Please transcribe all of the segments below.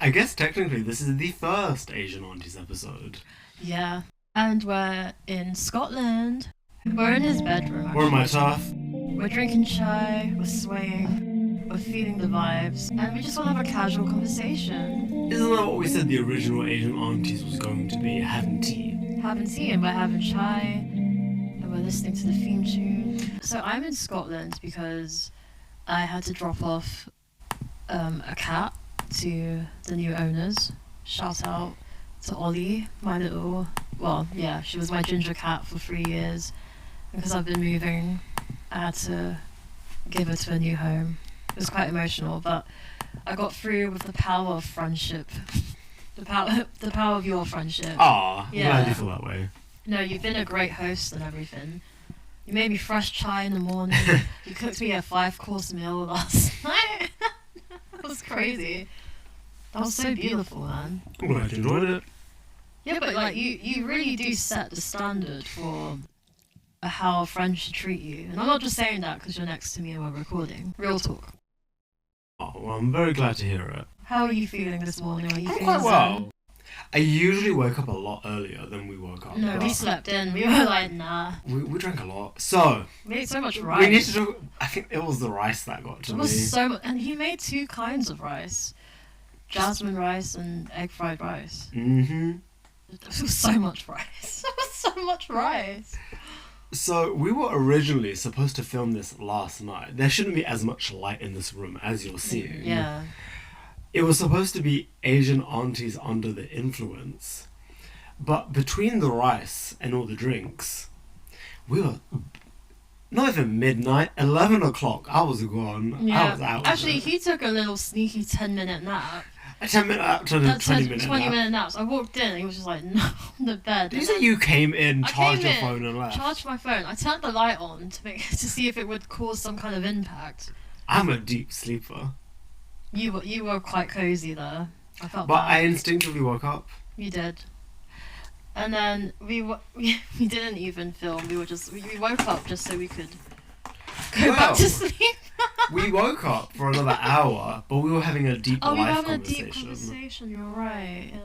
I guess technically this is the first Asian Aunties episode. Yeah. And we're in Scotland. We're in his bedroom, actually. We're in my turf. We're drinking chai, we're swaying, we're feeling the vibes, and we just want to have a casual conversation. Isn't that what we said the original Asian Aunties was going to be? Having tea. Having tea, and we're having chai, and we're listening to the theme tune. So I'm in Scotland because I had to drop off a cat to the new owners. Shout out to Ollie, my little... Well, yeah, she was my ginger cat for 3 years. Because I've been moving, I had to give her to a new home. It was quite emotional, but I got through with the power of friendship. the power of your friendship. Ah, Yeah. glad you feel that way. No, you've been a great host and everything. You made me fresh chai in the morning. You cooked me a 5-course meal last night. That was crazy. That was so beautiful, man. I'm glad you enjoyed it. Yeah, but like you really do set the standard for how a friend should treat you. And I'm not just saying that because you're next to me and we're recording. Real talk. Oh, well, I'm very glad to hear it. How are you feeling this morning? Are you I'm feeling quite zen? well. I usually wake up a lot earlier than we woke up. No, but we slept in. We were like, nah. We drank a lot. So, We ate so much rice. we need to talk... I think it was the rice that got to It me. was so much. And he made 2 kinds of rice. Jasmine rice and egg fried rice. Mm-hmm. It was so much rice. It was so much rice. So, we were originally supposed to film this last night. There shouldn't be as much light in this room as you're seeing. Yeah. It was supposed to be Asian Aunties under the influence. But between the rice and all the drinks, we were... Not even midnight, 11 o'clock, I was gone. Yeah. I was out. Actually, he took a little sneaky 10-minute nap. A 10-minute nap to the 20-minute 20-minute naps. I walked in and he was just like, no, on the bed. Did you say you came in, I charged came your in, phone and left? Charged my phone. I turned the light on to see if it would cause some kind of impact. I'm a deep sleeper. You were quite cozy there. I felt But bad. I instinctively woke up. You did. And then we didn't even film. We woke up just so we could go back to sleep. We woke up for another hour, but we were having a deep Oh, we were life having a conversation. deep conversation. You're right. Yeah.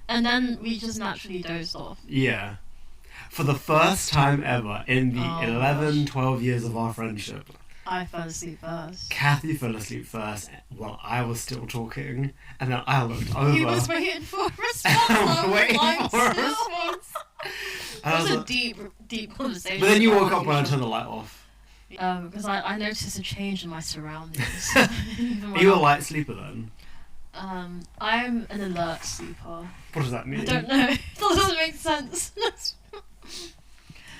And then we just naturally dozed off. Yeah. For the first time ever in the Oh, 11, gosh. 12 years of our friendship, I fell asleep first. Kathy fell asleep first while I was still talking, and then I looked over. He was waiting for a response. I was waiting lying for a still. response. It And I was was a like- deep conversation. But then you woke up when I turned the light off. Because I noticed a change in my surroundings. Even when Are you a I'm- light sleeper then? I'm an alert sleeper. What does that mean? I don't know. That doesn't make sense.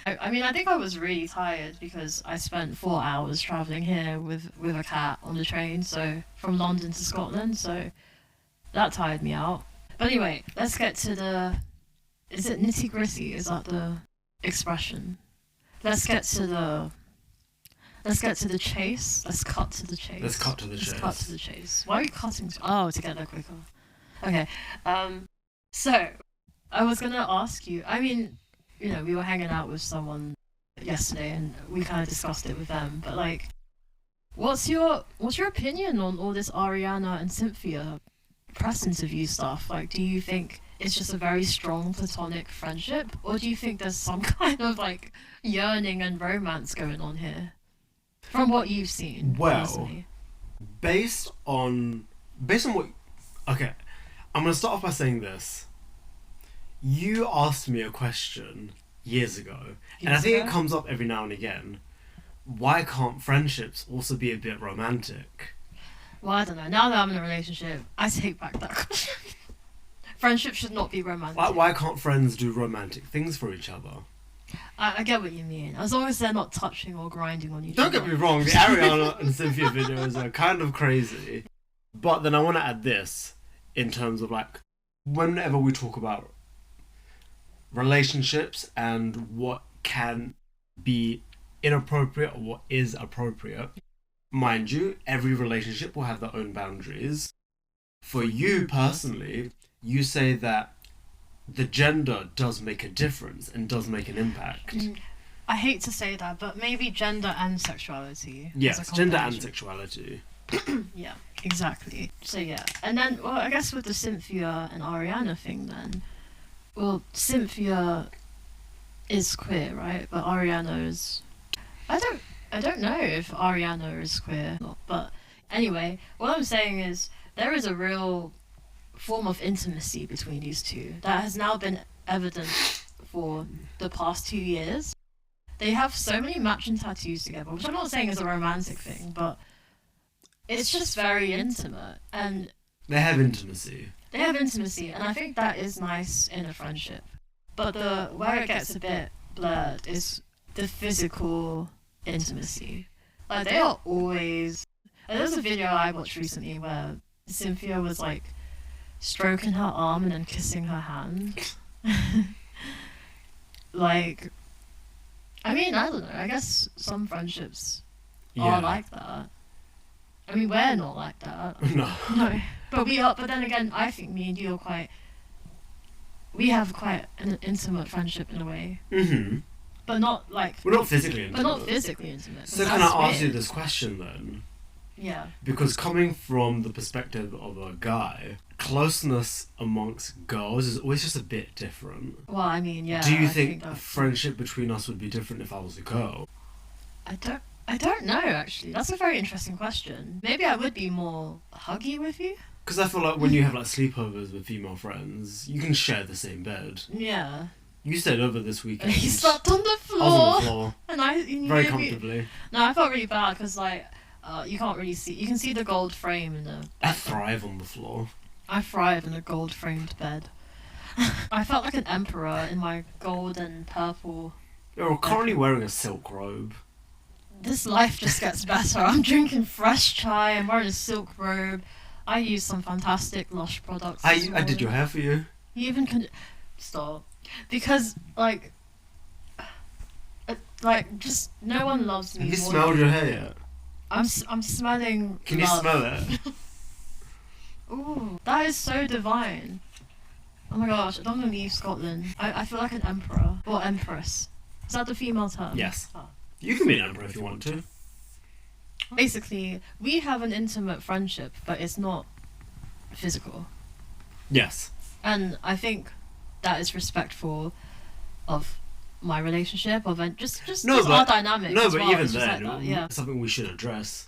I mean, I think I was really tired because I spent 4 hours travelling here with a cat on the train, so from London to Scotland, so that tired me out. But anyway, let's get to the... Is it nitty-gritty? Is that the expression? Let's get to the chase. Let's cut to the chase. Let's cut to the chase. Let's cut to the chase. Why are you cutting? Oh, to get there quicker. Okay. So I was gonna ask you. I mean, you know, we were hanging out with someone yesterday, and we kind of discussed it with them. But like, what's your opinion on all this Ariana and Cynthia press interview stuff? Like, do you think it's just a very strong platonic friendship, or do you think there's some kind of like yearning and romance going on here? From what you've seen, Well, personally. based on what... Okay, I'm going to start off by saying this. You asked me a question years ago, and I Years think ago? it comes up every now and again. Why can't friendships also be a bit romantic? Well, I don't know. Now that I'm in a relationship, I take back that question. Friendship should not be romantic. Why can't friends do romantic things for each other? I get what you mean. As long as they're not touching or grinding on each Don't other. get me wrong, the Ariana and Cynthia videos are kind of crazy. But then I want to add this in terms of like, whenever we talk about relationships and what can be inappropriate or what is appropriate, mind you, every relationship will have their own boundaries. For you personally, you say that the gender does make a difference and does make an impact. I hate to say that, but maybe gender and sexuality. as a Yes, gender and combination. sexuality. Yeah. Exactly. So yeah, and then well, I guess with the Cynthia and Ariana thing, then, well, Cynthia is queer, right? But Ariana is. I don't know if Ariana is queer or not. But anyway, what I'm saying is there is a real form of intimacy between these two that has now been evident for the past 2 years. They have so many matching tattoos together, which I'm not saying is a romantic thing, but it's just very intimate, and They have intimacy. they have intimacy, and I think that is nice in a friendship. But the where it gets a bit blurred is the physical intimacy. Like they are always. There was a video I watched recently where Cynthia was like stroking her arm and then kissing her hand. Like, I mean, I don't know. I guess some friendships are like that. I mean, we're not like that. No. No, but we are. But then again, I think me and you are quite. We have quite an intimate friendship in a way, Mm-hmm. but not like. We're not physically intimate. But not physically intimate. So can I ask you this question then? Yeah. Because coming from the perspective of a guy, closeness amongst girls is always just a bit different. Well, I mean, yeah. Do you I think that's- friendship between us would be different if I was a girl? I don't know actually. That's a very interesting question. Maybe I would be more huggy with you. Because I feel like when you have like sleepovers with female friends, you can share the same bed. Yeah. You stayed over this weekend. He slept on the floor. I was on the floor. And you Very gave me- comfortably. No, I felt really bad because like you can't really see. You can see the gold frame in the. I thrive on the floor. I thrive in a gold framed bed. I felt like an emperor in my gold and purple. You're currently wearing a silk robe. This life just gets better. I'm drinking fresh chai. I'm wearing a silk robe. I use some fantastic Lush products. I this did morning. your hair for you. You even can stop because like just no one loves me. Have you more smelled than- your hair yet? I'm smelling. Can you love. smell it? Ooh, that is so divine. Oh my gosh, I don't want to leave Scotland. I feel like an emperor or empress. Is that the female term? Yes. Oh. You can be an emperor if you want to. Basically, we have an intimate friendship, but it's not physical. Yes. And I think that is respectful of my relationship, of just our dynamic. No, as but well. even It's just then, like that, yeah. it's something we should address.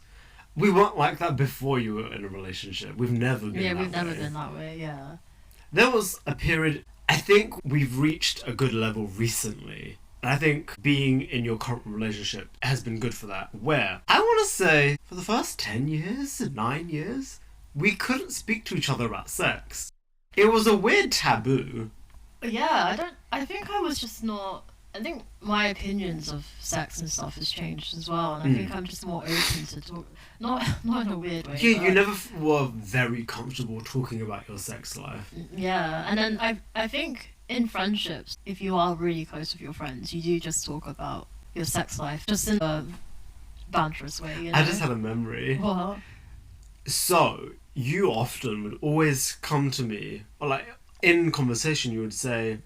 We weren't like that before you were in a relationship. We've never been Yeah, that we've never way. been that way. Yeah. There was a period, I think we've reached a good level recently. And I think being in your current relationship has been good for that. Where, I want to say, for the first 10 years, 9 years, we couldn't speak to each other about sex. It was a weird taboo. Yeah, I think I was just not. I think my opinions of sex and stuff has changed as well, and I think I'm just more open to talk. Not in a weird way. You but never were very comfortable talking about your sex life. Yeah, and then I think in friendships, if you are really close with your friends, you do just talk about your sex life, just in a banterous way. You know? I just had a memory. What? So, you often would always come to me, or like in conversation, you would say,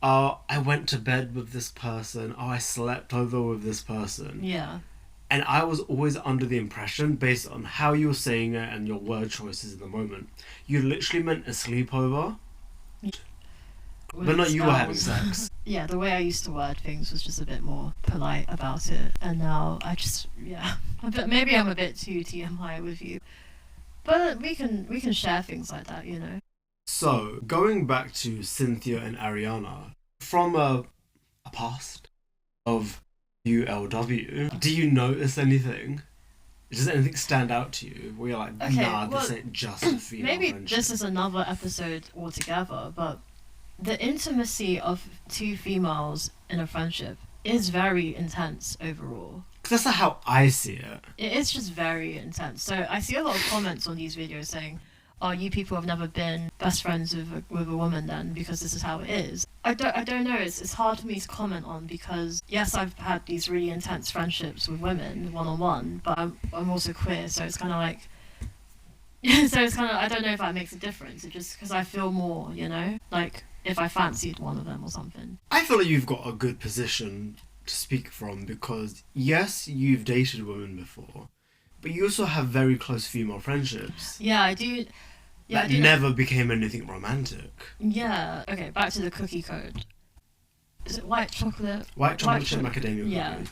"Oh, I went to bed with this person. Oh, I slept over with this person." Yeah. And I was always under the impression, based on how you were saying it and your word choices in the moment, you literally meant a sleepover, but not you were having sex. Yeah, the way I used to word things was just a bit more polite about it, and now I just maybe I'm a bit too TMI with you, but we can share things like that, you know. So, going back to Cynthia and Ariana, from a past of ULW, do you notice anything? Does anything stand out to you where you're like, Okay, nah, well, this ain't just a female Maybe friendship? this is another episode altogether, but the intimacy of two females in a friendship is very intense overall. 'Cause that's not how I see it. It is just very intense. So I see a lot of comments on these videos saying, "Oh, you people have never been best friends with a woman then because this is how it is." I don't know. It's hard for me to comment on because yes, I've had these really intense friendships with women one on one, but I'm also queer, so it's kind of like. So it's kind of, I don't know if that makes a difference. It's just because I feel more, you know, like if I fancied one of them or something. I feel like you've got a good position to speak from because, yes, you've dated women before, But you also have very close female friendships Yeah, I do. Yeah, that never became anything romantic. Yeah. Okay, back to the cookie code. Is it white chocolate? White chocolate chip macadamia cookie. Yeah.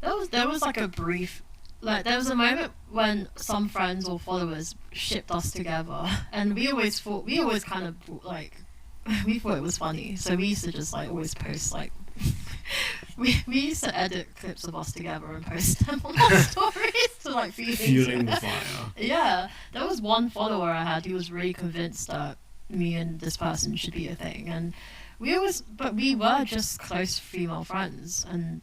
There was like a brief, like there was a moment when some friends or followers shipped us together, and we always kind of like, we thought it was funny, so we used to just like always post like, we used to edit clips of us together and post them on our stories to like fueling the fire. Yeah, there was one follower I had who was really convinced that me and this person should be a thing, and we were just close female friends. And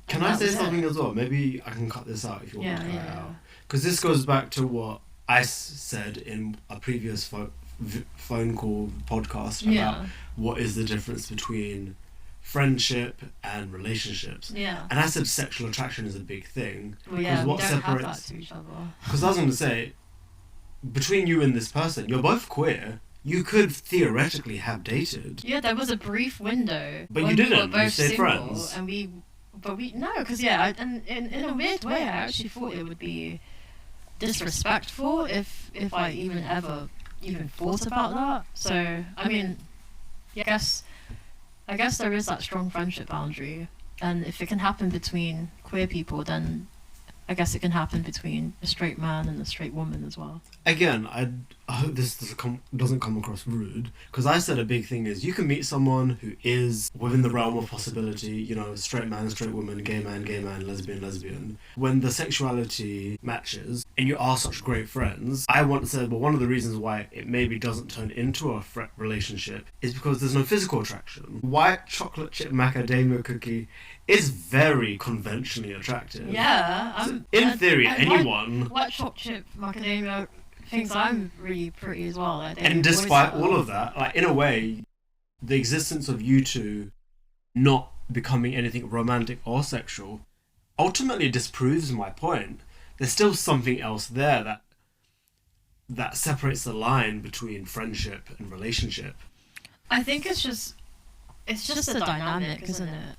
can I say something as well? Maybe I can cut this out if you want to cut it out. Because this goes back to what I said in a previous phone call podcast about what is the difference between friendship and relationships. Yeah. And I said sexual attraction is a big thing. Well, yeah, we don't have that to each other. Because I was going to say, between you and this person, you're both queer. You could theoretically have dated. Yeah, there was a brief window. But you didn't. You stayed friends. And because and in a weird way, I actually thought it would be disrespectful if I even thought about that. So I mean, I guess there is that strong friendship boundary, and if it can happen between queer people, then I guess it can happen between a straight man and a straight woman as well. Again, I hope this doesn't come across rude, because I said a big thing is you can meet someone who is within the realm of possibility, you know, straight man, straight woman, gay man, lesbian. When the sexuality matches and you are such great friends, I once said, well, one of the reasons why it maybe doesn't turn into a relationship is because there's no physical attraction. White chocolate chip macadamia cookie is very conventionally attractive. Yeah. So in theory, anyone... White chocolate chip macadamia thinks I'm really pretty as well. Like, and despite all of that, like, in a way, the existence of you two not becoming anything romantic or sexual ultimately disproves my point. There's still something else there that separates the line between friendship and relationship. I think it's just a dynamic, isn't it?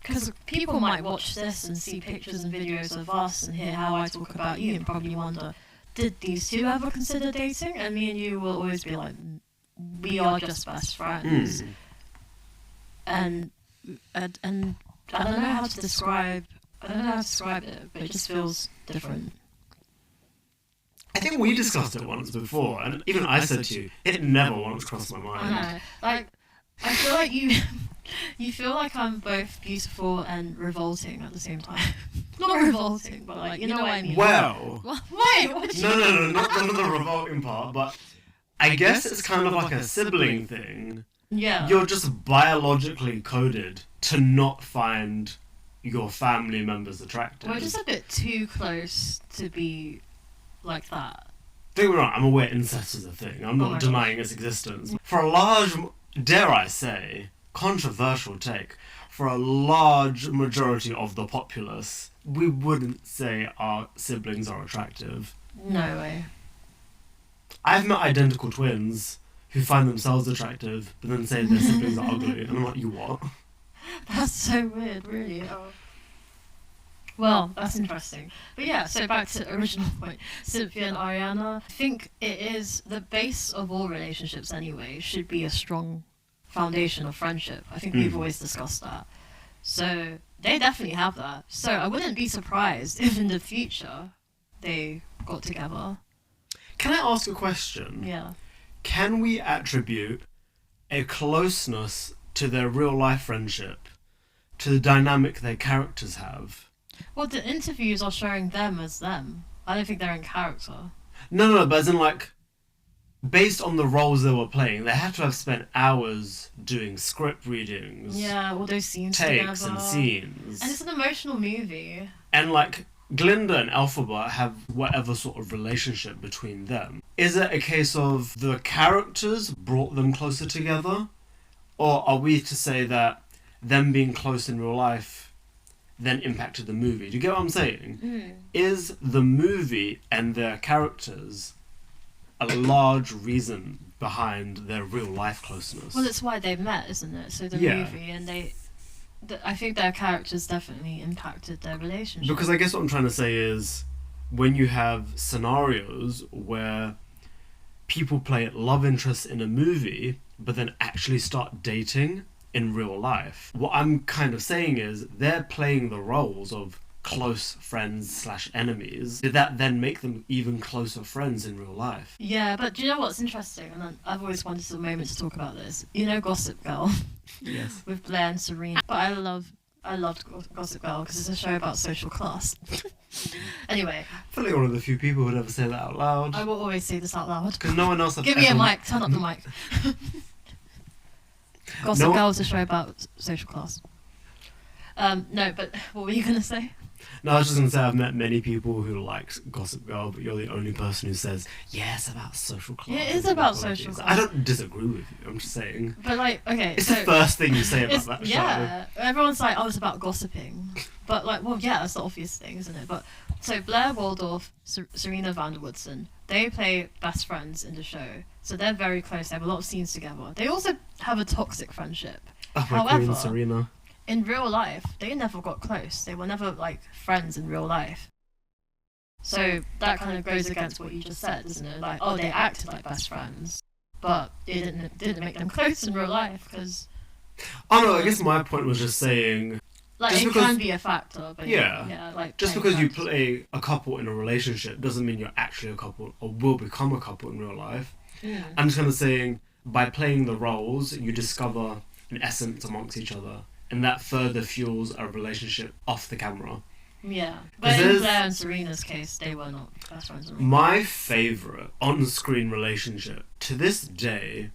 Because people might watch this and see pictures and videos of us and hear how I talk about you and probably wonder, did these two ever consider dating? And me and you will always be like, we are just best friends. And I don't know how to describe it, but it just feels different. I think we discussed it once before, and even I said to you, it never once crossed my mind. I know. Like, I feel like you feel like I'm both beautiful and revolting at the same time. Not revolting, but like, you know what I mean. Well. Wait, what do you No, not the revolting part, but I guess it's kind of like a sibling thing. Yeah. You're just biologically coded to not find your family members attractive. We're just a bit too close to be like that. Don't get me wrong, I'm aware incest is a thing. I'm not denying its existence. For a large, dare I say, controversial take, for a large majority of the populace, we wouldn't say our siblings are attractive. No way. I've met identical twins who find themselves attractive, but then say their siblings are ugly. And I'm like, you what? That's so weird, really. Oh. Well, that's interesting. But yeah, so back to the original point. Cynthia and Ariana, I think it is the base of all relationships anyway, should be a strong foundation of friendship. I think we've always discussed that. So they definitely have that. So I wouldn't be surprised if in the future they got together. Can I ask a question? Yeah. Can we attribute a closeness to their real life friendship to the dynamic their characters have? Well, the interviews are showing them as them. I don't think they're in character. No, but as in, like, based on the roles they were playing, they had to have spent hours doing script readings. Yeah, all those scenes takes together. And scenes. And it's an emotional movie. And, like, Glinda and Elphaba have whatever sort of relationship between them. Is it a case of the characters brought them closer together? Or are we to say that them being close in real life then impacted the movie? Do you get what I'm saying? Is the movie and their characters a large reason behind their real life closeness? Well, it's why they met, isn't it? So the movie, and I think their characters definitely impacted their relationship. Because I guess what I'm trying to say is, when you have scenarios where people play love interests in a movie, but then actually start dating in real life, what I'm kind of saying is they're playing the roles of close friends slash enemies. Did that then make them even closer friends in real life? Yeah, but do you know what's interesting? And I've always wanted a moment to talk about this. You know Gossip Girl? Yes. With Blair and Serena. But I loved Gossip Girl because it's a show about social class. Anyway. I feel like one of the few people who'd ever say that out loud. I will always say this out loud. Because no one else has Give me a mic. Turn up the mic. Gossip Girl is a show about social class. No, but what were you going to say? No, I was just going to say I've met many people who like Gossip Girl, but you're the only person who says, yeah, it's about social class. Yeah, it is about social class. I don't disagree with you, I'm just saying. But like, okay. It's the first thing you say about that show. Yeah, everyone's like, oh, it's about gossiping. But like, well, yeah, that's the obvious thing, isn't it? But so Blair Waldorf, Serena van der Woodsen, they play best friends in the show. So they're very close. They have a lot of scenes together. They also have a toxic friendship. Oh, my However, queen, Serena. In real life, they never got close. They were never like friends in real life. So that kind of goes against what you just said, isn't it? Like, oh, they acted like best friends, but it didn't make them close in real life because. Oh no, I guess my point was just saying. Like just it because, can be a factor, but yeah, like just because you play a couple in a relationship doesn't mean you're actually a couple or will become a couple in real life. Yeah. I'm just kind of saying by playing the roles, you discover an essence amongst each other. And that further fuels a relationship off the camera. Yeah. But in Blair and Serena's case, they were not best friends. My favourite on-screen relationship to this day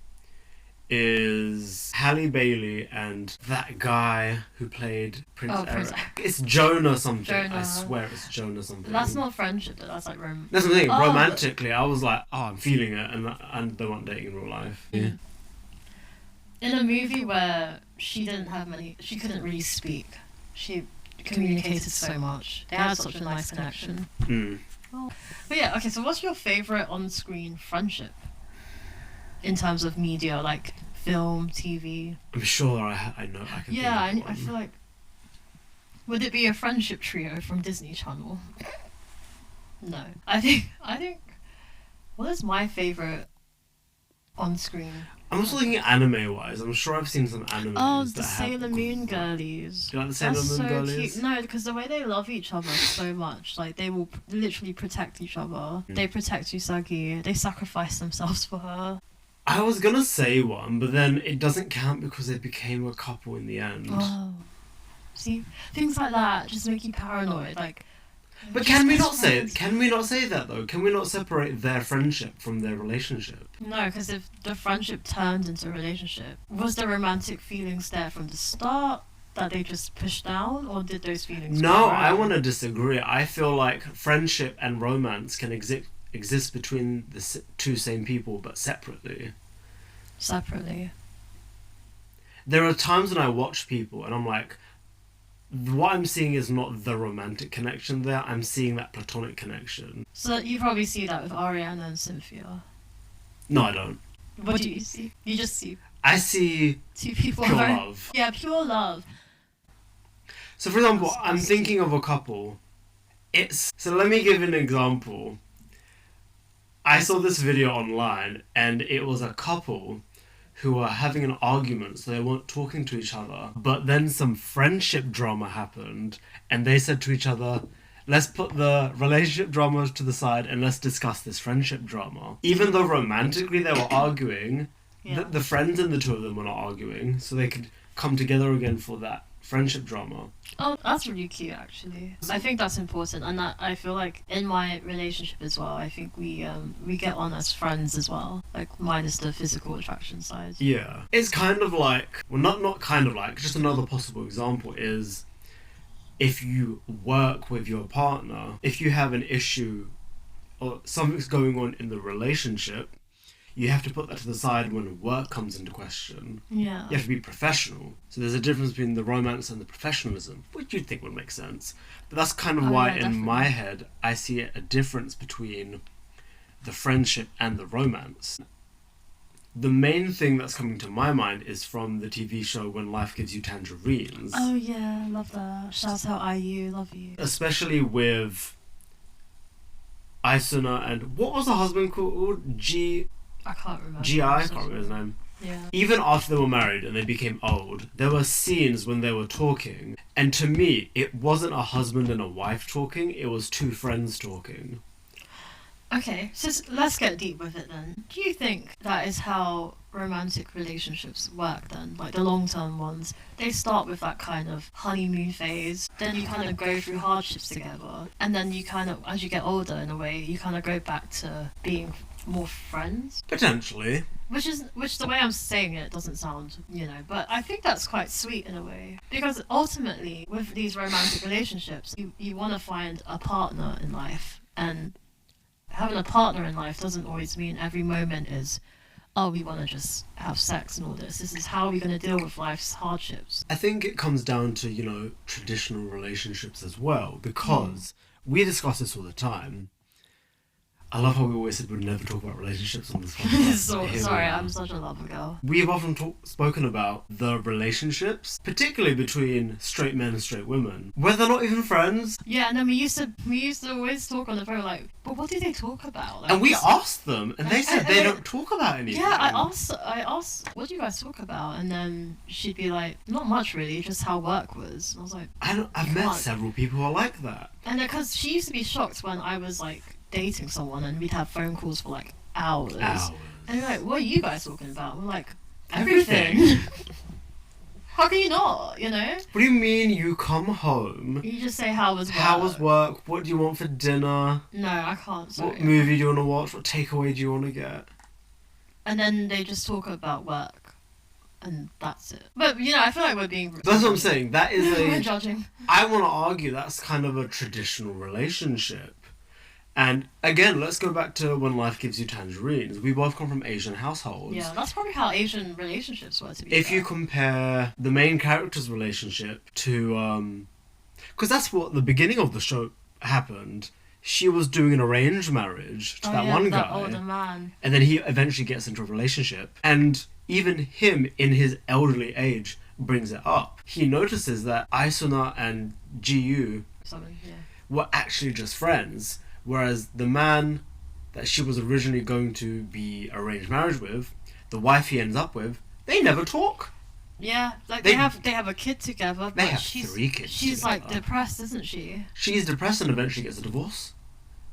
is Halle Bailey and that guy who played Prince Eric. It's Jonah something. Jonah. I swear it's Jonah something. That's not friendship, though. That's like romance. That's the thing. Romantically, I was like, oh, I'm feeling it. And they weren't dating in real life. Yeah. In a movie where she couldn't really speak. She communicated so much. They had such a nice connection. Mm. Oh. But yeah, okay, so what's your favourite on-screen friendship? In terms of media, like film, TV? I'm sure I know. I can yeah, think of I feel like... Would it be a friendship trio from Disney Channel? No. I think... What is my favourite on-screen? I'm also thinking anime-wise. I'm sure I've seen some animes. Oh, the Sailor Moon girlies. Do you like the Sailor Moon girlies? Cute. No, because the way they love each other so much, like they will literally protect each other. Mm. They protect Usagi. They sacrifice themselves for her. I was gonna say one, but then it doesn't count because they became a couple in the end. Oh, see, things like that just make you paranoid. Like, but can we not say that though? Can we not separate their friendship from their relationship? No, because if the friendship turned into a relationship, was the romantic feelings there from the start that they just pushed down, or did those feelings? No, I want to disagree. I feel like friendship and romance can exist between the two same people, but separately. Separately. There are times when I watch people and I'm like, what I'm seeing is not the romantic connection there. I'm seeing that platonic connection. So you probably see that with Ariana and Cynthia. No, I don't. What do you see? You just see. I see two people. Pure love. Yeah, pure love. So, for example, I'm thinking of a couple. So let me give an example. I saw this video online, and it was a couple who were having an argument, so they weren't talking to each other. But then some friendship drama happened, and they said to each other, let's put the relationship drama to the side and let's discuss this friendship drama. Even though romantically they were arguing, the friends in the two of them were not arguing, so they could come together again for that friendship drama. Oh, that's really cute, actually. I think that's important, and that I feel like in my relationship as well, I think we get on as friends as well, like minus the physical attraction side. Yeah, it's kind of like, well, not kind of like, just another possible example is if you work with your partner, if you have an issue or something's going on in the relationship, you have to put that to the side when work comes into question. Yeah. You have to be professional. So there's a difference between the romance and the professionalism, which you'd think would make sense. But that's kind of why in my head I see a difference between the friendship and the romance. the main thing that's coming to my mind is from the TV show When Life Gives You Tangerines. Oh yeah, love that. Shout out IU, love you. Especially with Isuna and what was the husband called? I can't remember. I can't remember his name. Yeah. Even after they were married and they became old, there were scenes when they were talking, and to me, it wasn't a husband and a wife talking, it was two friends talking. Okay, so let's get deep with it then. Do you think that is how romantic relationships work then? Like the long-term ones? They start with that kind of honeymoon phase, then you kind of go through hardships together, and then you kind of, as you get older in a way, you kind of go back to being more friends? Potentially. Which the way I'm saying it doesn't sound, but I think that's quite sweet in a way. Because ultimately, with these romantic relationships, you want to find a partner in life, and having a partner in life doesn't always mean every moment is, oh, we want to just have sex and all this. This is how we're going to deal with life's hardships. I think it comes down to, traditional relationships as well, because we discuss this all the time. I love how we always said we'd never talk about relationships on this podcast. Sorry, I'm such a lover girl. We've often spoken about the relationships, particularly between straight men and straight women, where they're not even friends. Yeah, and then we used to always talk on the phone like, but what do they talk about? Like, and we asked them, and they said they don't talk about anything. Yeah, I asked, what do you guys talk about? And then she'd be like, not much really, just how work was. And I was like, I've met several people who are like that. And because she used to be shocked when I was like dating someone and we'd have phone calls for like hours. And you're like, what are you guys talking about? We're like, everything. How can you not, What do you mean you come home? You just say, how was work? How was work? What do you want for dinner? No, I can't. Sorry. What movie do you want to watch? What takeaway do you want to get? And then they just talk about work. And that's it. But, I feel like we're being... That's what I'm saying. That is we're judging. I want to argue that's kind of a traditional relationship. And again, let's go back to When Life Gives You Tangerines. We both come from Asian households. Yeah, that's probably how Asian relationships were, to be If fair. you compare the main character's relationship to... Because that's what the beginning of the show happened. She was doing an arranged marriage to that one guy. Older man. And then he eventually gets into a relationship. And even him, in his elderly age, brings it up. He notices that Isuna and Jiyu were actually just friends. Whereas the man that she was originally going to be arranged marriage with, the wife he ends up with, they never talk. Yeah, like they have a kid together. They but have she's, 3 kids She's together. like depressed, isn't she? She's depressed and eventually gets a divorce.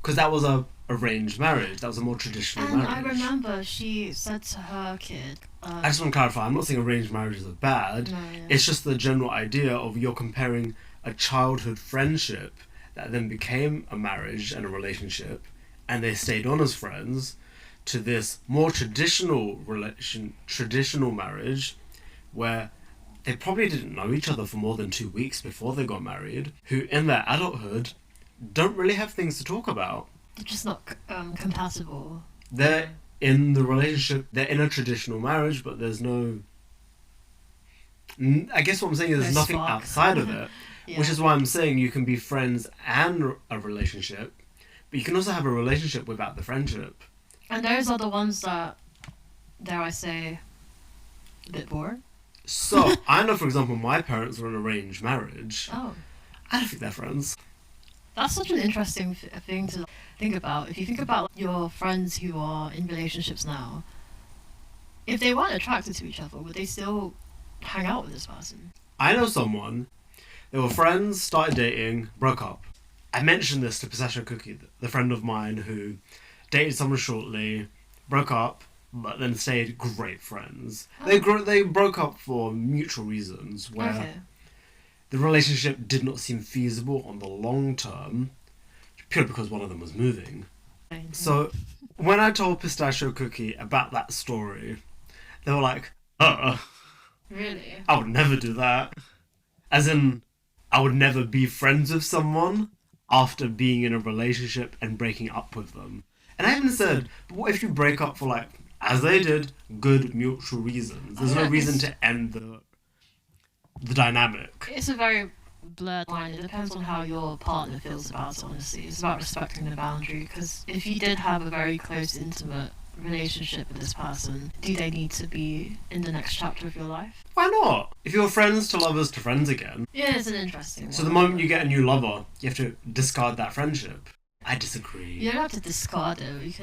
Because that was a arranged marriage. That was a more traditional marriage. And I remember she said to her kid... I just want to clarify, I'm not saying arranged marriages are bad. No, yeah. It's just the general idea of you're comparing a childhood friendship that then became a marriage and a relationship, and they stayed on as friends, to this more traditional marriage, where they probably didn't know each other for more than 2 weeks before they got married, who in their adulthood don't really have things to talk about. They're just not compatible. They're in the relationship, they're in a traditional marriage, but there's no... I guess what I'm saying is there's nothing outside of it. Yeah. Which is why I'm saying you can be friends and a relationship, but you can also have a relationship without the friendship. And those are the ones that, dare I say, a bit boring. So, I know, for example, my parents were in an arranged marriage. Oh. I don't think they're friends. That's such an interesting thing to think about. If you think about your friends who are in relationships now, if they weren't attracted to each other, would they still hang out with this person? I know someone... They were friends, started dating, broke up. I mentioned this to Pistachio Cookie, the friend of mine who dated someone shortly, broke up, but then stayed great friends. Oh. They broke up for mutual reasons, where the relationship did not seem feasible on the long term, purely because one of them was moving. So, when I told Pistachio Cookie about that story, they were like, Really? I would never do that. As in... I would never be friends with someone after being in a relationship and breaking up with them. And I even said, but what if you break up for, like, as they did, good mutual reasons? There's no reason to end the dynamic. It's a very blurred line. It depends on how your partner feels about it, honestly. It's about respecting the boundary, because if you did have a very close, intimate relationship with this person, do they need to be in the next chapter of your life? Why not? If you're friends to lovers to friends again. Yeah, it's an interesting one. So the moment you get a new lover, you have to discard that friendship. I disagree. You don't have to discard it.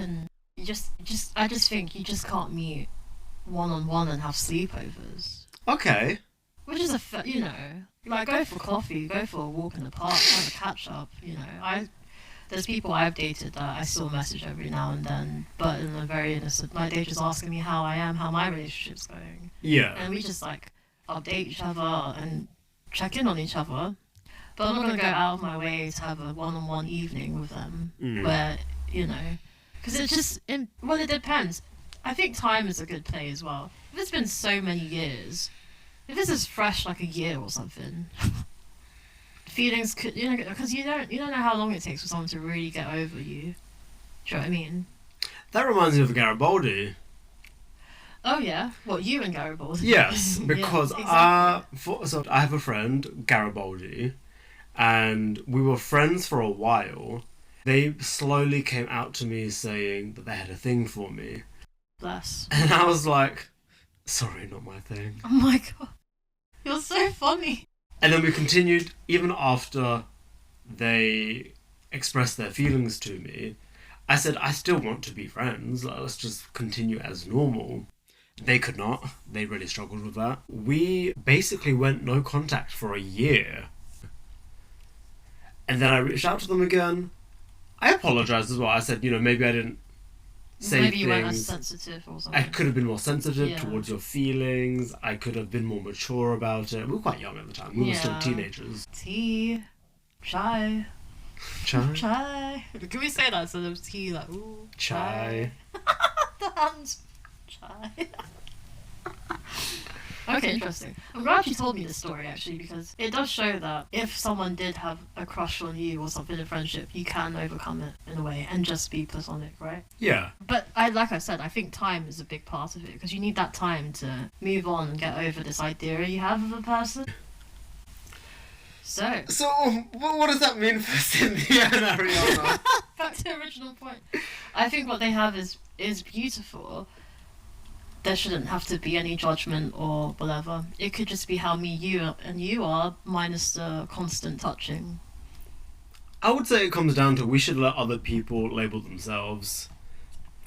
I just think you just can't meet one-on-one and have sleepovers. Okay. Which is like go for coffee, go for a walk in the park, have a catch up. There's people I've dated that I still message every now and then, but in a very innocent. Like they're just asking me how I am, how my relationship's going. Yeah. And we just like update each other and check in on each other. But I'm not gonna go out of my way to have a one-on-one evening with them, where because it depends. I think time is a good play as well. If it's been so many years, if this is fresh like a year or something, feelings could because you don't know how long it takes for someone to really get over you. Do you know what I mean? That reminds me of Garibaldi. Oh yeah, what, you and Garibaldi? Yes, because yeah, exactly. so I have a friend, Garibaldi, and we were friends for a while. They slowly came out to me saying that they had a thing for me. Bless. And I was like, sorry, not my thing. Oh my god. You're so funny. And then we continued, even after they expressed their feelings to me. I said, I still want to be friends. Let's just continue as normal. They could not. They really struggled with that. We basically went no contact for a year. And then I reached out to them again. I apologised as well. I said, maybe I didn't say maybe things. You weren't as sensitive or something. I could have been more sensitive towards your feelings. I could have been more mature about it. We were quite young at the time. We were still teenagers. Tea. Chai. Chai? Chai. Can we say that instead of tea? Like, ooh. Chai. The hands. Chai. Okay, interesting. I'm glad you told me this story, actually, because it does show that if someone did have a crush on you or something in friendship, you can overcome it in a way and just be platonic, right? Yeah. But like I said, I think time is a big part of it, because you need that time to move on and get over this idea you have of a person. So what does that mean for Cynthia and Ariana? Back to the original point. I think what they have is beautiful. There shouldn't have to be any judgment or whatever. It could just be how you are, minus the constant touching. I would say it comes down to we should let other people label themselves.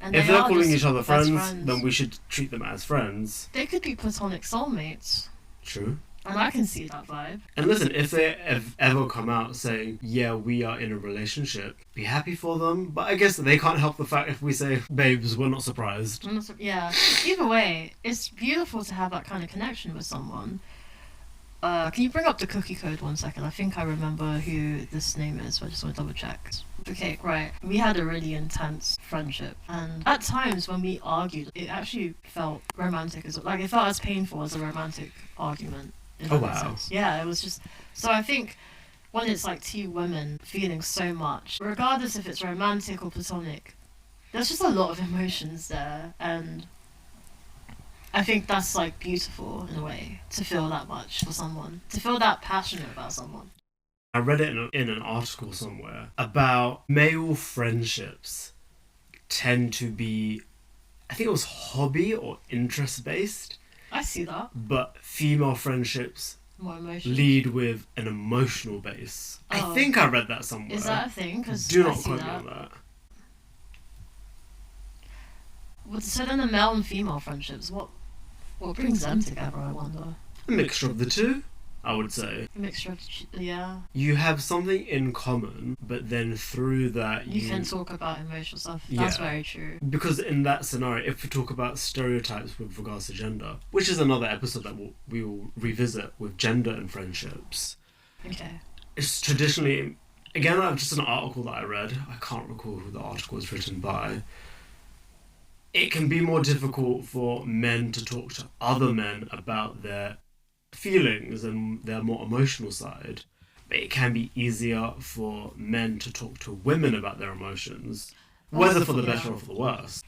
And if they're calling just each other best friends, then we should treat them as friends. They could be platonic soulmates. True. And I can see that vibe. And listen, if they ever come out saying, yeah, we are in a relationship, be happy for them. But I guess they can't help the fact if we say, babes, we're not surprised. Yeah. Either way, it's beautiful to have that kind of connection with someone. Can you bring up the cookie code 1 second? I think I remember who this name is, so I just want to double check. Okay, right. We had a really intense friendship, and at times when we argued, it actually felt romantic as well. Like, it felt as painful as a romantic argument. Oh, wow. Yeah, it was just... So I think when it's like two women feeling so much, regardless if it's romantic or platonic, there's just a lot of emotions there, and I think that's like beautiful in a way, to feel that much for someone, to feel that passionate about someone. I read it in an article somewhere about male friendships tend to be, I think it was hobby or interest based. I see that. But female friendships more emotional. Lead with an emotional base. I think I read that somewhere. Is that a thing? Do not quote me on that. So then the male and female friendships, what brings them together, I wonder? A mixture of the two, I would say. A mixture of, yeah. You have something in common, but then through that you can talk about emotional stuff. That's very true. Because in that scenario, if we talk about stereotypes with regards to gender, which is another episode that we will revisit with gender and friendships. Okay. It's traditionally, again, just an article that I read. I can't recall who the article was written by. It can be more difficult for men to talk to other men about their feelings and their more emotional side, but it can be easier for men to talk to women about their emotions, whether for the better or for the worse.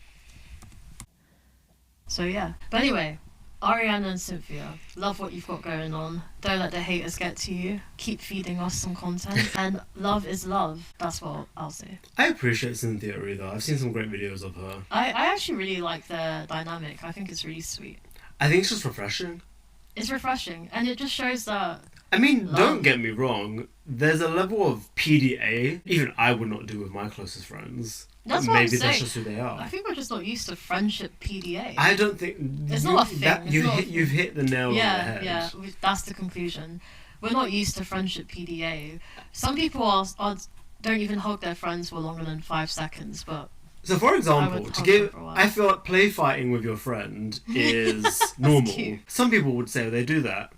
So yeah, but anyway, Ariana and Cynthia, love what you've got going on. Don't let the haters get to you. Keep feeding us some content. And love is love. That's what I'll say. I appreciate Cynthia either. I've seen some great videos of her. I actually really like their dynamic. I think it's really sweet. I think it's just refreshing. It's refreshing. And it just shows that... I mean, love. Don't get me wrong. There's a level of PDA even I would not do with my closest friends. That's But what I'm maybe that's saying. just who they are. I think we're just not used to friendship PDA. I don't think It's not a thing. It's not a thing. You've hit the nail on the head. Yeah, that's the conclusion. We're not used to friendship PDA. Some people are don't even hug their friends for longer than 5 seconds, but So, for I example, would to hug give, them for a while. I feel like play fighting with your friend is normal. cute. Some people would say they do that.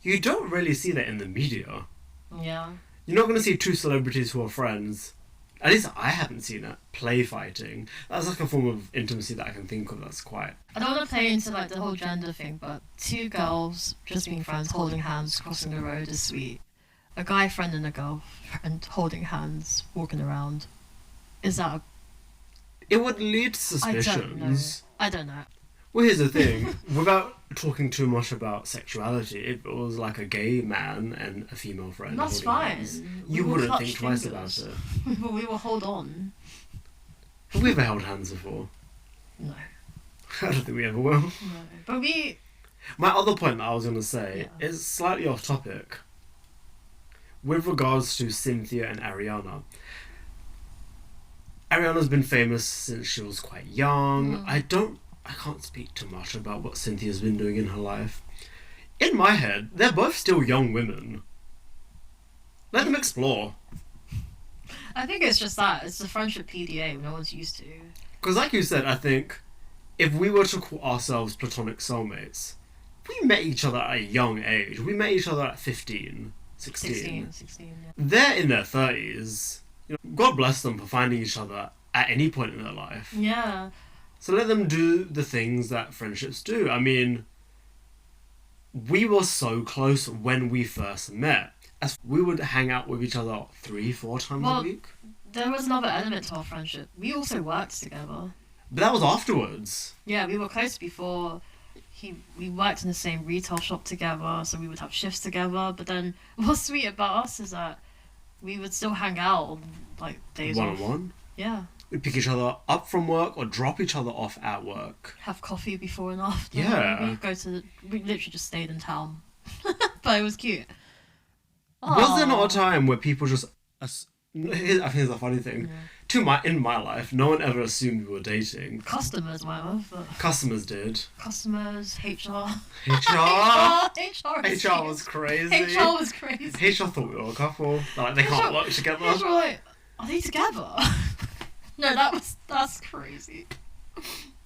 You don't really see that in the media. yeah. You're not going to see two celebrities who are friends. At least I haven't seen it. Play fighting. That's like a form of intimacy that I can think of that's quite... I don't want to play into like the whole gender thing, but 2 girls just being friends, holding hands, crossing the road is sweet. A guy friend and a girlfriend holding hands, walking around. Is that It would lead to I don't know. suspicions. I don't know. Well, here's the thing. Without talking too much about sexuality, if it was like a gay man and a female friend That's holding fine. hands, We you will wouldn't clutch think twice fingers. about it. But we will hold on. Have we ever held hands before? No. I don't think we ever will. No. But we... My other point that I was going to say Yeah. is slightly off topic. With regards to Cynthia and Ariana. Ariana's been famous since she was quite young. I can't speak too much about what Cynthia's been doing in her life. In my head, they're both still young women. Let them explore. I think it's just that. It's the friendship PDA no one's used to. Because like you said, I think if we were to call ourselves platonic soulmates, we met each other at a young age. We met each other at 15, 16. 16, yeah. They're in their 30s. You know, God bless them for finding each other at any point in their life. Yeah. So let them do the things that friendships do. I mean, we were so close when we first met. As we would hang out with each other 3-4 times a week. There was another element to our friendship. We also worked together. But that was afterwards. Yeah, we were close before. We worked in the same retail shop together, so we would have shifts together. But then what's sweet about us is that we would still hang out on like days off. One-on-one. Yeah. We'd pick each other up from work or drop each other off at work. Have coffee before and after. Yeah. We literally just stayed in town. But it was cute. Was there not Aw. a time where people just... I think it's a funny thing. Yeah. In my life, no one ever assumed we were dating. Customers might have, but Customers did. customers, HR. HR. HR was crazy. HR was crazy. HR thought we were a couple. Like, they can't work together. HR were like, are they together? No, that's crazy.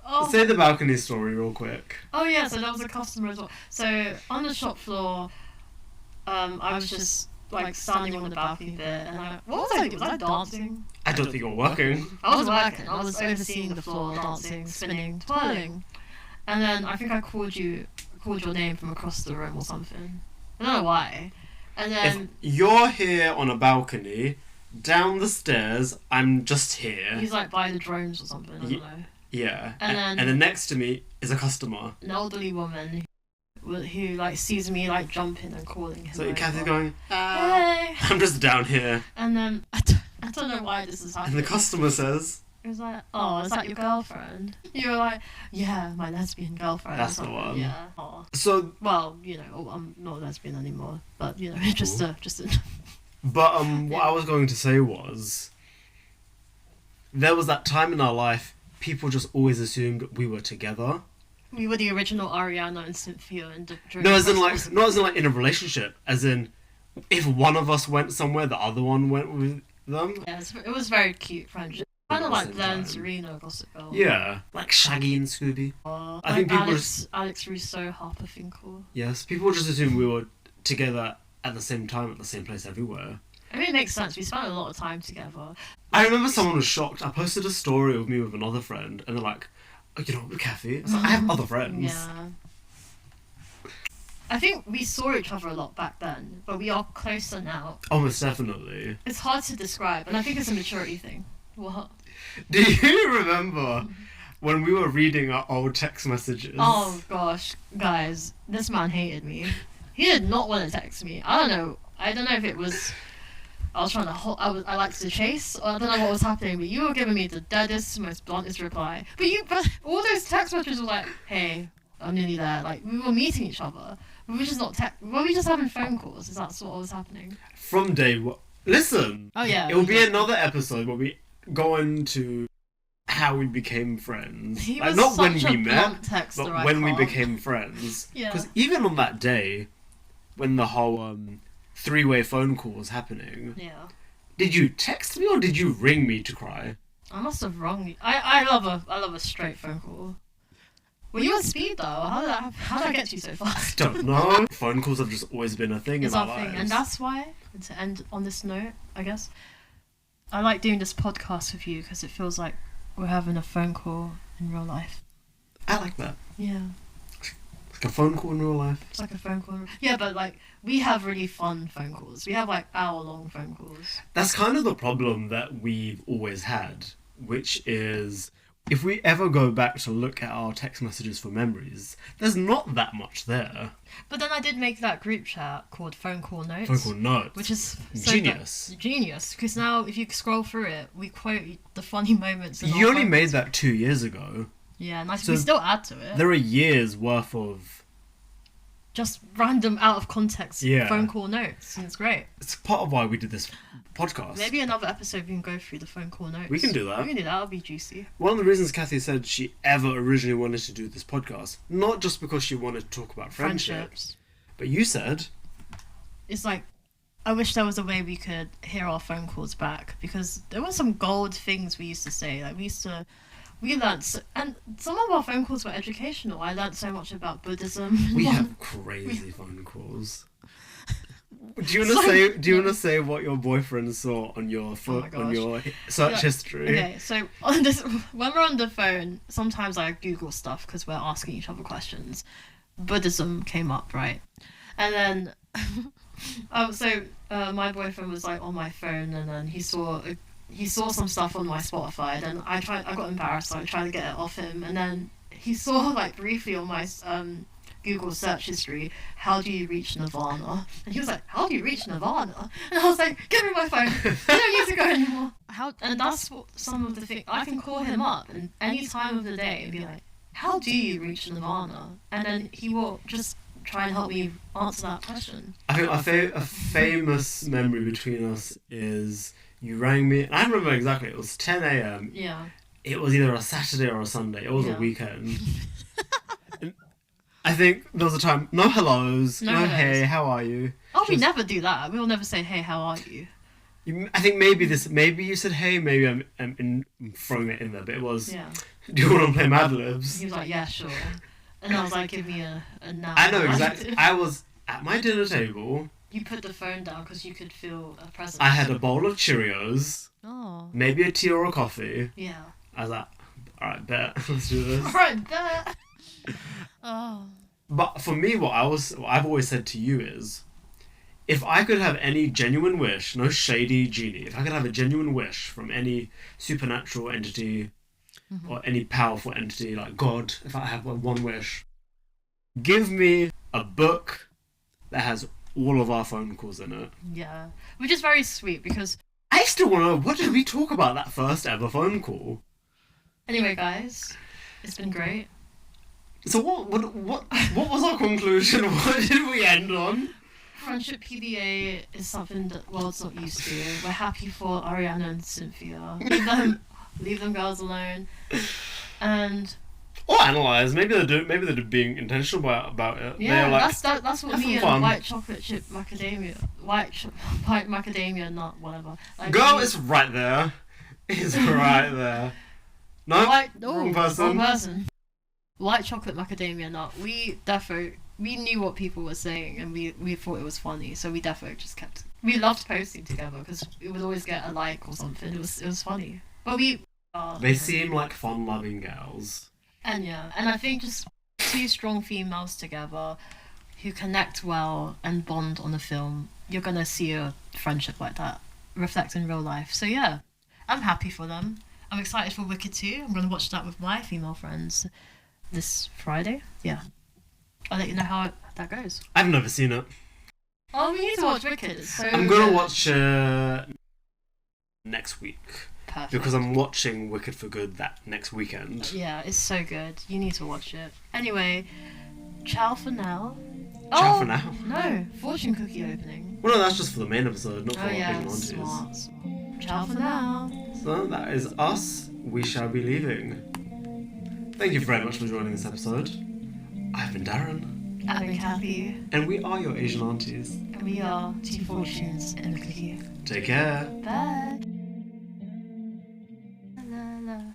Oh. Say the balcony story real quick. Oh yeah, so there was a customer as well. So on the shop floor, I was just like standing on the balcony bit, and what was I? Was I dancing? I don't think you're working. I was working. I was overseeing the floor, dancing, spinning, twirling, and then I think I called your name from across the room or something. I don't know why. And If then you're here on a balcony, down the stairs, I'm just here. he's like by the drones or something. I don't know. Yeah. And And then next to me is a customer. An elderly woman who like sees me like jumping and calling him. So Cathy's over. going, Hey. I'm just down here. And then I don't know why this is And happening. the customer says, It was like, oh, is that your girlfriend? You were like, yeah, my lesbian girlfriend. That's or the something. one. Yeah. Aw. so, Well, you know, I'm not a lesbian anymore, but you know, just a. but what I was going to say was, there was that time in our life, people just always assumed we were together. We were the original Ariana and Cynthia and No, as in like, not as in like in a relationship, as in, if one of us went somewhere, the other one went with them. Yeah, it was very cute friendship. Kind of At the like same Blair and time. Serena, Gossip Girl. Yeah, like Shaggy and Scooby. I I think people Alex Russo, Harper Finkel. Yes, people just assumed we were together at the same time, at the same place everywhere. I mean, it makes sense. We spent a lot of time together. I remember someone was shocked. I posted a story with me with another friend, and they're like, oh, you know, with Cathy. It's like, I have other friends. Yeah. I think we saw each other a lot back then, but we are closer now. Almost definitely. It's hard to describe, and I think it's a maturity thing. What? Do you remember when we were reading our old text messages. Oh gosh, guys, this man hated me. He did not want to text me. I don't know. I don't know if it was I was trying to I liked to chase, or I don't know what was happening. But you were giving me the deadest, most bluntest reply. But all those text messages were like, "Hey, I'm nearly there." Like we were meeting each other. We were just not were we just having phone calls? Is that what was happening? From day one. Listen. Oh yeah. It will be another episode where we go into how we became friends. He like, was not when such a we blunt met, texter, but I when we can't. became friends. Yeah. Because even on that day, when the whole three-way phone call was happening, Yeah. did you text me or did you ring me to cry? I must have wronged you. I love a straight phone call. Were you at speed though? How did I get to you so fast? Don't know. Phone calls have just always been a thing It's in our our thing, lives. and that's why. And to end on this note, I guess I like doing this podcast with you because it feels like we're having a phone call in real life. I like that. Yeah, Like a phone call in real life. it's like a phone call. Yeah, but like we have really fun phone calls. We have like hour-long phone calls. That's kind of the problem that we've always had, which is if we ever go back to look at our text messages for memories, there's not that much there. But then I did make that group chat called Phone Call Notes. Phone call notes. Which is so genius. Genius, because now if you scroll through it, we quote the funny moments. In You our only phone made calls. that 2 years ago. Yeah, and So we still add to it. There are years worth of. Just random, out of context Yeah. phone call notes, and it's great. It's part of why we did this podcast. Maybe another episode we can go through the phone call notes. We can do that. We can do that. That'll be juicy. One of the reasons Cathy said she ever originally wanted to do this podcast, not just because she wanted to talk about friendships, but you said. It's like, I wish there was a way we could hear our phone calls back, because there were some gold things we used to say. Like we learnt, and some of our phone calls were educational. I learnt so much about Buddhism. We have crazy phone calls. Do you want So- to say? Do you want to say what your boyfriend saw on your my on gosh. your search Yeah, history? Okay, so on this, when we're on the phone, sometimes I Google stuff because we're asking each other questions. Buddhism came up, right? And then, my boyfriend was like on my phone, and then he saw some stuff on my Spotify. And I got embarrassed, so I tried to get it off him. And then he saw like briefly on my Google search history, how do you reach Nirvana? And he was like, how do you reach Nirvana? And I was like, give me my phone. You don't need to go anymore. And that's what some of the things, I can call him up and any time of the day and be like, how do you reach Nirvana? And then he will just try and help me answer that question. I think a famous memory between us is you rang me. And I remember exactly. It was 10 a.m. Yeah. It was either a Saturday or a Sunday. It was a Yeah. weekend. And I think there was a time. No hellos. No No, hellos. hey. How are you? Oh, we Just- never do that. We will never say, hey, how are you? I think maybe you said hey. Maybe I'm throwing it in there. But it was. Yeah. Do you want to play Mad Libs? He was like, yeah, sure. And I was like, give me a now. I know exactly. I was at my dinner table. You put the phone down because you could feel a presence. I had a bowl of Cheerios, Oh. maybe a tea or a coffee. Yeah. I was like, all right, bet. Let's do this. Alright, there. Oh. But for me, what I've always said to you is, if I could have any genuine wish, no shady genie, if I could have a genuine wish from any supernatural entity or any powerful entity like God, if I have one wish, give me a book that has all of our phone calls in it. Yeah. Which is very sweet because, I still want to know, what did we talk about that first ever phone call? anyway, guys, it's been great. So what was our conclusion? What did we end on? Friendship PDA is something that world's not used to. We're happy for Ariana and Cynthia. Leave them girls alone. And Or analyze. Maybe they're being intentional about it. yeah, They're like, that's what have me some and fun. white chocolate chip macadamia, white macadamia nut, whatever. Like, girl, we- it's right there. It's right there. No, wrong person. Wrong person. White chocolate macadamia nut. We knew what people were saying, and we thought it was funny, so we defo just kept. We loved posting together because it would always get a like or something. It was funny, but we. They seem like fun-loving gals. And yeah, and I think just two strong females together who connect well and bond on the film, you're gonna see a friendship like that reflect in real life. So yeah, I'm happy for them. I'm excited for Wicked 2. I'm going to watch that with my female friends this Friday. Yeah. I'll let you know how that goes. I've never seen it. Oh, we need to watch Wicked. It's so I'm going to watch next week. Perfect. Because I'm watching Wicked for Good that next weekend. Yeah, it's so good. You need to watch it. Anyway, ciao for now. Ciao for now? No, fortune cookie opening. Well, no, that's just for the main episode, not for Oh yeah, Asian Aunties. smart. Ciao for now. So that is us. We shall be leaving. Thank you very much for joining this episode. I've been Darin. I've been Cathy. And we are your Asian Aunties. And we are two fortunes in a cookie. Take care. Bye.